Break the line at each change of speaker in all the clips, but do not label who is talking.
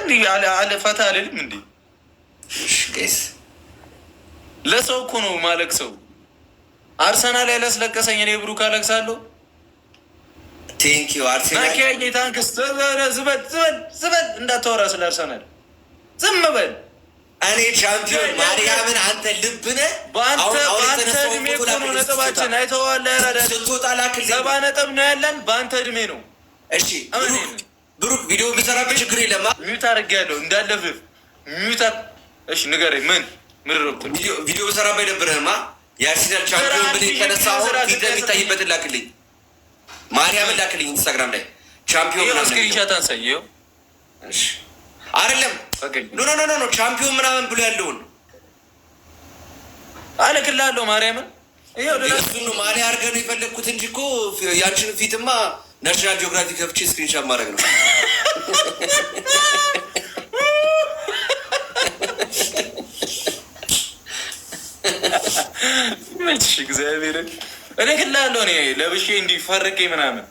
እንዲህ አለ ፈታ አልልም እንዴ?
ቄስ
ለሰው እኮ ነው ማለቅ ሰው አርሰናል ያላስለቀሰኝ እኔ ብሩክ አለቅሳለሁ።
ቴንኪዩ አርሰናል
ታንክስ። ዝበል እንዳታወራ ስለ አርሰናል ዝም በል።
እኔ ቻምፒዮን ማርያምን አንተ ልብ ነህ።
በአንተ እድሜ እኮ ነው ነጥባችን። አይተኸዋል? ያራዳል
ስትወጣ ላክልኝ
7 ነጥብ ነው ያለን በአንተ እድሜ ነው።
እሺ ብሩክ ቪዲዮ ብሰራበት ችግር የለም።
ሚዩት አድርጌያለሁ እንዳለፍህ ሚዩት። እሺ ንገረኝ ምን ረብት
ቪዲዮ ብሰራበት አይደብርህማ? የአርሰናል ቻምፒዮን ብለህ የተነሳው ፊት የሚታይበትን ላክልኝ፣ ማርያምን ላክልኝ። ኢንስታግራም ላይ ቻምፒዮን ምናምን
ስክሪንሻት አንሳየው።
እሺ አይደለም ኖ ቻምፒዮን ምናምን ብሎ ያለውን
አልክልሃለሁ። ማርያምን
እሱን ነው ማርያ አድርገህ ነው የፈለግኩት እንጂ እኮ ያንቺን ፊትማ ናሽናል ጂኦግራፊ ከፍቼ ስክሪንሻት ማድረግ ነው።
መች እግዚአብሔርን እልክልሃለሁ። እኔ ለብሼ እንዲፈርቄ ምናምን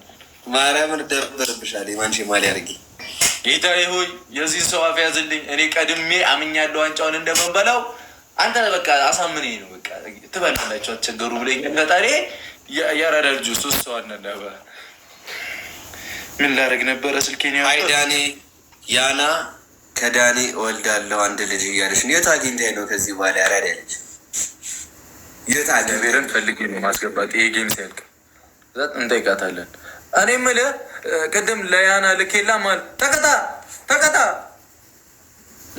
ማርያምን ደርብሻል። ማንሽ ማሊያ አድርጌ
ጌታዬ ሆይ የዚህ ሰው አፍ ያዝልኝ። እኔ ቀድሜ አምኛለሁ ዋንጫውን እንደመበላው። አንተ በቃ አሳምኔ ነው በቃ ትበላላቸው አትቸገሩ ብለኝ ፈጣሪ። ያራዳ ልጆ 3 ሰው አነዳበ ምን ላደርግ ነበረ ስልኬን
አይ ዳኔ ያና ከዳኔ እወልዳለሁ አንድ ልጅ እያለች ነው። የት አግኝተኸኝ ነው? ከዚህ በኋላ ያራዳ ልጅ የት
አገቤርን ፈልጌ ነው ማስገባት። ይሄ ጌም ሲያልቅ እንጠይቃታለን። እኔ የምልህ ቅድም ለያና ልኬላ ማለት ተቀጣ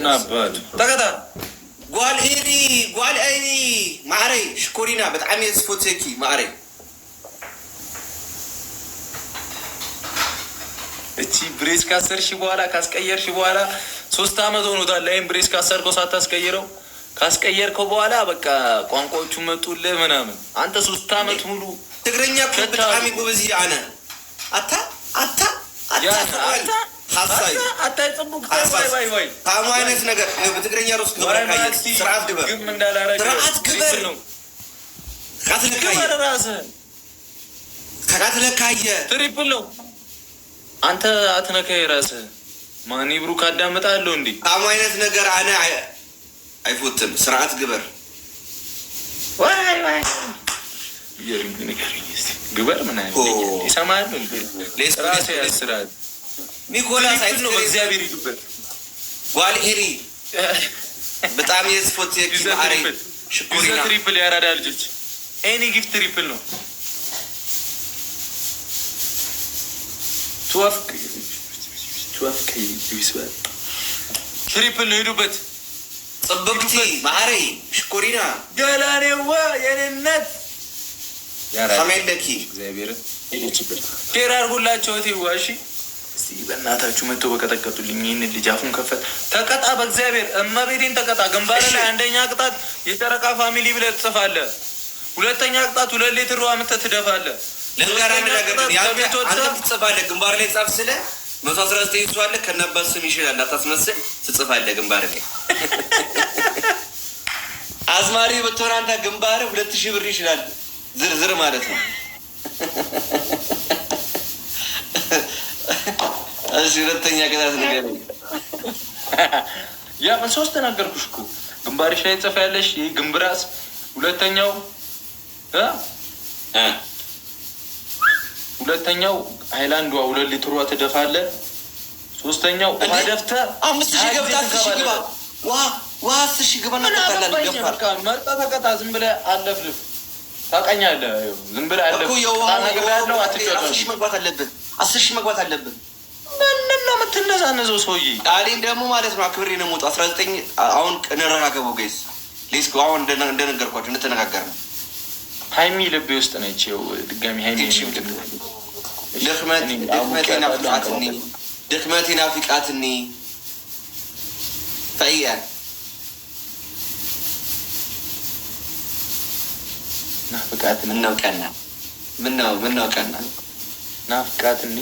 ናባል ተቀጣ
ጓል አይኒ ማዕረይ ሽኮሪና በጣም የስፎቴኪ ማዕረይ
እቺ ብሬስ ካሰርሽ በኋላ ካስቀየርሽ በኋላ 3 አመት ሆኖታል። ላይም ብሬስ ካሰርከው ሳታስቀይረው ካስቀየርከው በኋላ በቃ ቋንቋዎቹ መጡልህ ምናምን። አንተ 3 አመት ሙሉ
ትግረኛ እኮ በጣም ጎበዝ አነ አታ ካሙ አይነት ነገር በትግረኛ ሮስ ስርዓት ግበር ነው ካትለካየ
ትሪፕል ነው። አንተ አትነካይ ራስህ ማን ብሩክ አዳምጣለሁ እንዴ?
ካሙ አይነት ነገር አነ አይፎትም። ስርዓት ግበር
ግበር ምን ይሰማል? ራሴ ያስራል
ኒኮላስ
አይት ነው በእግዚአብሔር ይዱበት
ጓል ኤሪ በጣም የስፖርት የኪማሪ ሽኩሪና
ትሪፕል ያራዳ ልጆች ኤኒ ጊፍት ትሪፕል ነው። ትሪፕል ነው ሂዱበት።
ጽብቅቲ ማሪ ሽኩሪና
ገላኔዋ የኔነት
ሰሜንደኪ
እግዚአብሔር ኬር አድርጉላቸው። ትዋሺ እስቲ በእናታችሁ መጥቶ በቀጠቀጡልኝ። ይህንን ልጅ አፉን ከፈት። ተቀጣ፣ በእግዚአብሔር እመቤቴን ተቀጣ። ግንባር ላይ አንደኛ ቅጣት የጨረቃ ፋሚሊ ብለህ ትጽፋለህ። ሁለተኛ ቅጣት 2 ሊትር ውሃ አምጥተህ ትደፋለህ።
ለንጋራ ነገር አንተ ትጽፋለህ። ግንባር ላይ ጻፍ ስለ 119 ይዟል ከነባስ ስም ይችላል አታስመስል ትጽፋለህ። ግንባር ላይ አዝማሪ ብትሆን አንተ ግንባር 2000 ብር ይችላል ዝርዝር ማለት ነው። እሺ ሁለተኛ ቅጣት ነገር
ያ ምን 3 ተናገርኩሽ እኮ ግንባርሽ ላይ ጽፋያለሽ። ይሄ ግንብራስ ሁለተኛው ሃይላንድ 2 ሊትር ውሃ ትደፋለህ። 3ኛው ውሃ ደፍተህ
5000 ገብታ 1000 ግባ ውሃ 1000 ግባ ነው ተቀላል
መርጠህ ተቀጣ። ዝም ብለህ አለፍልፍ ታውቃኛለህ። ዝም ብለህ አለፍ ነገር ያለው አትጨርም።
10,000 መግባት አለብን። 10,000 መግባት አለብን።
ምንድን ነው የምትነዛነዘው ሰውዬ?
ቃሌን ደግሞ ማለት ነው አክብሬ ነው የምወጣው። 19 አሁን እንረጋገበው ጋይስ ሌስ ጎ አሁን እንደነገርኳቸው እንተነጋገር ነው።
ሀይሚ ልቤ ውስጥ ነች። ይኸው ድጋሚ ሀይሚ
ድክመቴን አፍቃትኒ ፈያ
ናፍቃት
ምነው ቀና ምነው ቀና
ናፍቃትኒ